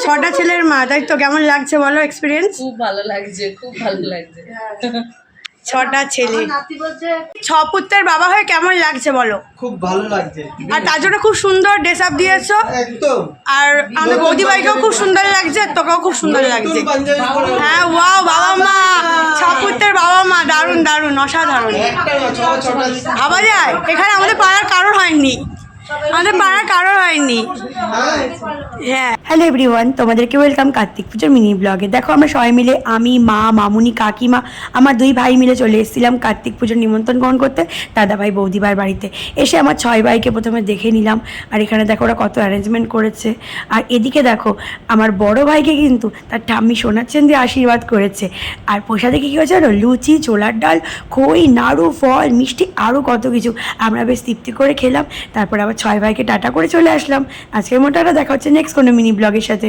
ছটা ছেলের মা, তাই তো? কেমন লাগছে বলো এক্সপিরিয়েন্স? খুব ভালো লাগছে, খুব ভালো লাগছে। ছটা ছেলে, ছ পুত্রের বাবা হয়ে কেমন লাগছে বলো? খুব ভালো লাগছে। আর তার জন্য খুব সুন্দর ড্রেস আপ দিয়েছো। একদম। আর আমাদের বৌদি ভাইকেও খুব সুন্দর লাগছে, তোকেও খুব সুন্দর লাগছে। হ্যাঁ, ওয়াও, বাবা মা, ছ পুত্রের বাবা মা, দারুণ দারুণ, অসাধারণ। ভাবা যায় এখানে আমাদের পাড়ার কারোর হয়নি, আমাদের পাড়ার কারোর হয়নি। হ্যাঁ, হ্যালো এভরিওয়ান, তোমাদেরকে ওয়েলকাম কার্তিক পুজোর মিনি ব্লগে। দেখো আমরা সবাই মিলে, আমি, মা, মামুনি, কাকিমা, আমার দুই ভাই মিলে চলে এসেছিলাম কার্তিক পুজোর নিমন্ত্রণ গ্রহণ করতে দাদা ভাই বৌদি ভাইয়ের বাড়িতে। এসে আমার 6 ভাইকে প্রথমে দেখে নিলাম। আর এখানে দেখো ওরা কত অ্যারেঞ্জমেন্ট করেছে। আর এদিকে দেখো আমার বড় ভাইকে কিন্তু তার ঠাম্মি সোনার চেন দিয়ে আশীর্বাদ করেছে। আর প্রসাদে কী হয়েছে জানো? লুচি, ছোলার ডাল, খই, নাড়ু, ফল, মিষ্টি, আরও কত কিছু। আমরা বেশ তৃপ্তি করে খেলাম। তারপর আবার 6 ভাইকে টাটা করে চলে আসলাম। আজকের মতো দেখা হচ্ছে নেক্সট কোনো মিনি ব্লগের সাথে।